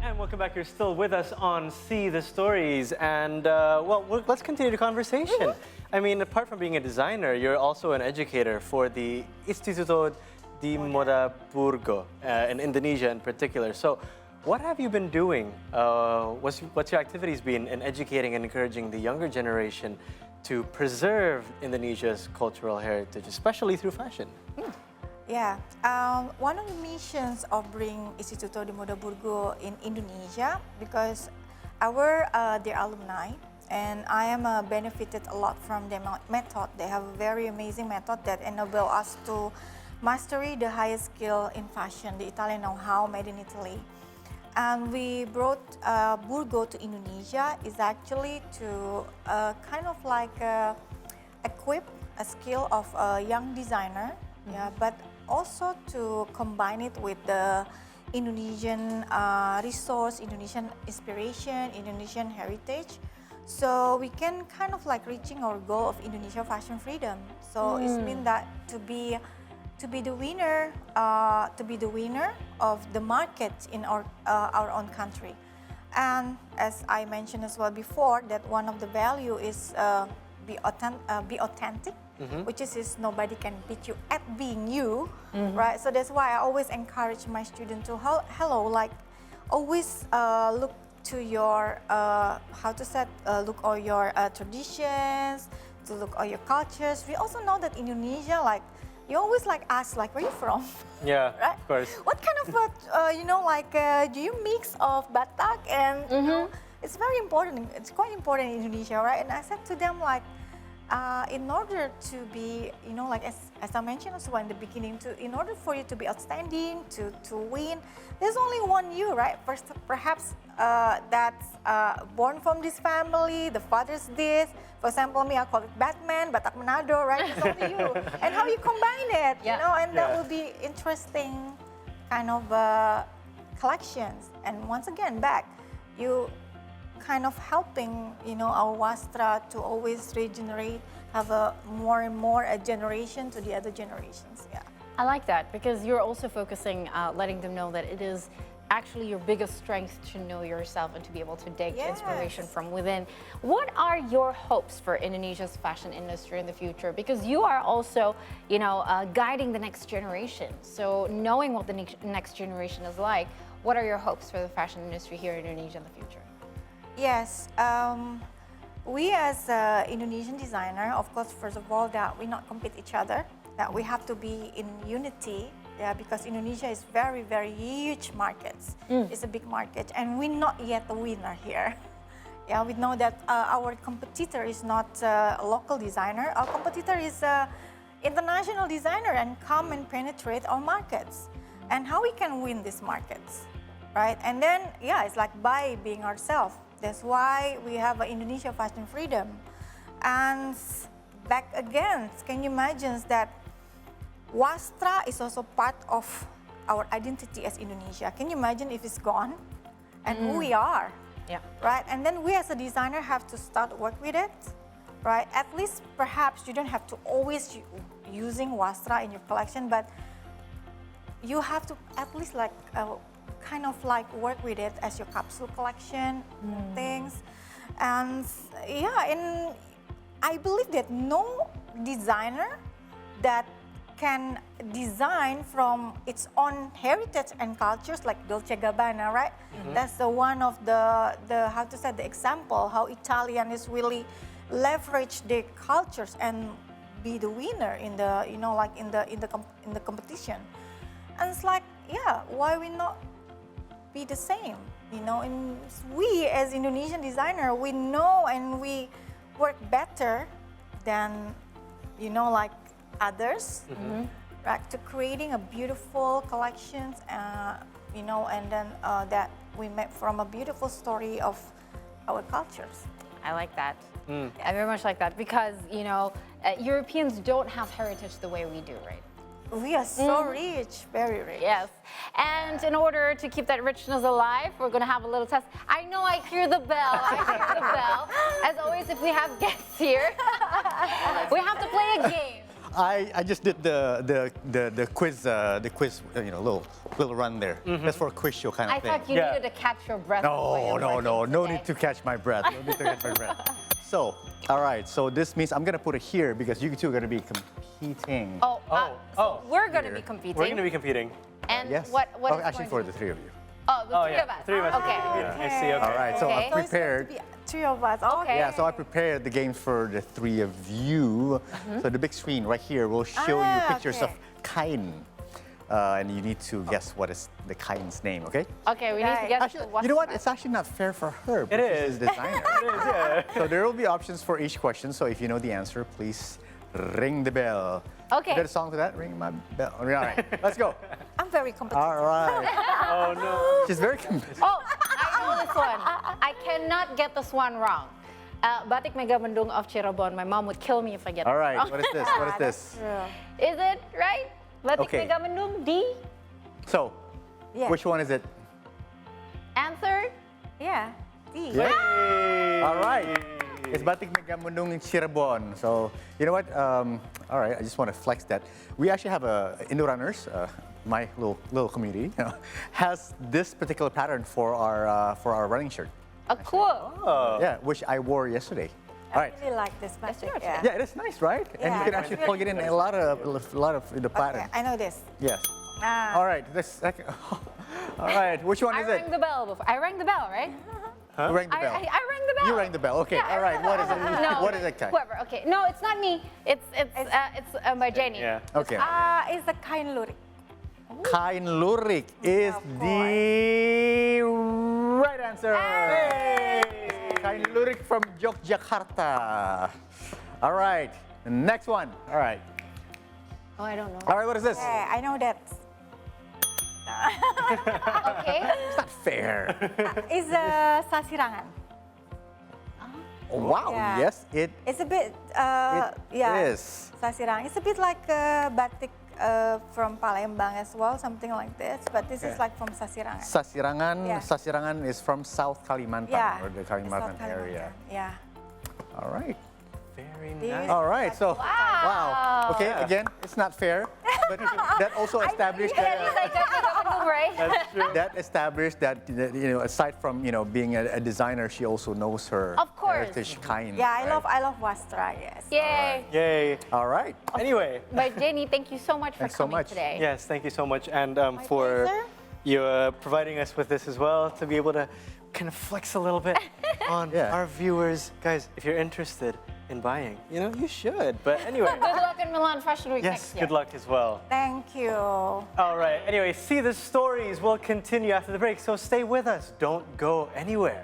And welcome back. You're still with us on See the Stories. And, let's continue the conversation. I mean, apart from being a designer, you're also an educator for the Instituto di Moda Burgo in Indonesia in particular. So, what have you been doing? What's your activities been in educating and encouraging the younger generation to preserve Indonesia's cultural heritage, especially through fashion? Yeah, one of the missions of bringing Instituto di Moda Burgo in Indonesia, because they're alumni, and I am benefited a lot from their method. They have a very amazing method that enable us to mastery the highest skill in fashion, the Italian know-how made in Italy. And we brought Burgo to Indonesia is actually to kind of like equip a skill of a young designer, but also to combine it with the Indonesian resource, Indonesian inspiration, Indonesian heritage. So we can kind of like reaching our goal of Indonesia fashion freedom. So it's mean that to be the winner of the market in our own country. And as I mentioned as well before, that one of the value is be authentic, which is nobody can beat you at being you, right? So that's why I always encourage my students to always look to your look all your traditions, to look all your cultures. We also know that Indonesia, like, you always like ask, like, where are you from? Yeah, right? Of course. What kind of do you mix of Batak and you know, it's very important. It's quite important in Indonesia, right? And I said to them, like, in order to be, you know, like as I mentioned as well in the beginning, in order for you to be outstanding, to win, there's only one you, right? First, perhaps that's born from this family, the father's this. For example, me, I call it Batman, Batak Manado, right? It's only you. And how you combine it, you know, and that will be interesting kind of collections. And once again, you kind of helping, you know, our Wastra to always regenerate, have a more and more a generation to the other generations. Yeah, I like that because you're also focusing, letting them know that it is actually your biggest strength to know yourself and to be able to take inspiration from within. What are your hopes for Indonesia's fashion industry in the future? Because you are also, you know, guiding the next generation. So knowing what the next generation is like, what are your hopes for the fashion industry here in Indonesia in the future? Yes, we as Indonesian designer, of course, first of all, that we not compete each other, that we have to be in unity, because Indonesia is very, very huge markets. It's a big market, and we're not yet the winner here. Yeah, we know that our competitor is not a local designer. Our competitor is an international designer and come and penetrate our markets. And how we can win these markets, right? And then, it's like by being ourselves. That's why we have Indonesia Fashion Freedom. And back again, can you imagine that Wastra is also part of our identity as Indonesia? Can you imagine if it's gone? And who we are, right? And then we as a designer have to start work with it, right? At least perhaps you don't have to always using Wastra in your collection, but you have to at least like kind of like work with it as your capsule collection things. And and I believe that no designer that can design from its own heritage and cultures like Dolce Gabbana, right? That's the one of the the example how Italian is really leverage their cultures and be the winner in the, you know, like in the competition. And it's like, why we not be the same, you know? And we as Indonesian designer, we know and we work better than, you know, like others, right? To creating a beautiful collections, you know, and then that we make from a beautiful story of our cultures. I like that. I very much like that because, you know, Europeans don't have heritage the way we do, right? We are so rich, very rich. Yes. And in order to keep that richness alive, we're going to have a little test. I know I hear the bell. As always, if we have guests here, we have to play a game. I just did the quiz little run there. That's for a quiz show kind of I thing. thought you Yeah. needed to catch your breath. No need to catch my breath. No need to catch my breath. So, all right. So this means I'm gonna put it here because you two are gonna be competing. So we're going to be competing. We're going to be competing. And Yes. what is actually going for to the three of you. Oh, the three of us. Three of us. Okay. Yeah, I see. Okay. All right. So Okay. I So it's going to prepared. be 3 of us. Okay. Yeah, so I prepared the games for the three of you. So the big screen right here will show you pictures okay. of kain. And you need to guess what is the kain's name, okay? Okay, we need to get Actually, you know what? It's actually not fair for her. It because is. she's the designer. It is, yeah. So there will be options for each question. So if you know the answer, please ring the bell. Okay. Is there a song for that? Ring my bell. All right, let's go. I'm very competitive. All right. Oh, no. She's very competitive. Oh, I know this one. I cannot get this one wrong. Batik Mega Mendung of Cirebon. My mom would kill me if I get All this right, wrong. what is this? What is this? True. Is it right? Batik Okay. Mega Mendung, D? So, Yeah. which one is it? Answer? Yeah. D. Yay. All right. It's Batik Megamundung in Cirebon. So, you know what? All right, I just want to flex that. We actually have Indo Runners, my little community, has this particular pattern for our running shirt. Cool. Oh. Yeah, which I wore yesterday. All right. I really like this message. yours, Yeah. Yeah, it is nice, right? And you Yeah, can it's actually really plug it in a lot of the Okay, pattern. I know this. Yes. Ah. All right. All right. Which one I is rang it? the bell before. I rang the bell, right? You rang the I bell. rang the bell. You rang the bell. Okay. Yeah, All right. What is it? No, What is it, Kai? Whoever. Okay. No, it's not me. It's by Jenny. Yeah. Okay. It's the kind lurik. Kain lurik is Of the right answer. Kain lurik from Yogyakarta. All right. Next one. All right. Oh, I don't know. All right. What is this? Yeah, I know that. Okay. It's not fair. It's sasirangan. Oh, wow. Yeah. Yes, it It's a bit, It is. Sasirangan. It's a bit like batik from Palembang as well, something like this. But this is Okay. like from Sasirangan. Sasirangan. Yeah. Sasirangan is from South Kalimantan Yeah. or the it's Kalimantan South area. Kalimantan. Yeah. All right. Very This- nice. All right. So, wow. Okay. Yeah. Again, it's not fair, but that also established Yeah, that. at least I got the move, right? That's true. That established that aside from being a designer, she also knows her Of course. heritage kind. Yeah, right? I love Wastra, yes. Yay. Yay. All right. Anyway, But Jenny, thank you so much for Thanks so coming much. today. yes, thank you so much. And for pleasure. you providing us with this as well to be able to kind of flex a little bit on Yeah. our viewers. Guys, if you're interested in buying, you should. But anyway, Good luck in Milan Fashion Week yes, next year. good luck as well. Thank you. All right. Anyway, See the Stories will continue after the break, so stay with us. Don't go anywhere.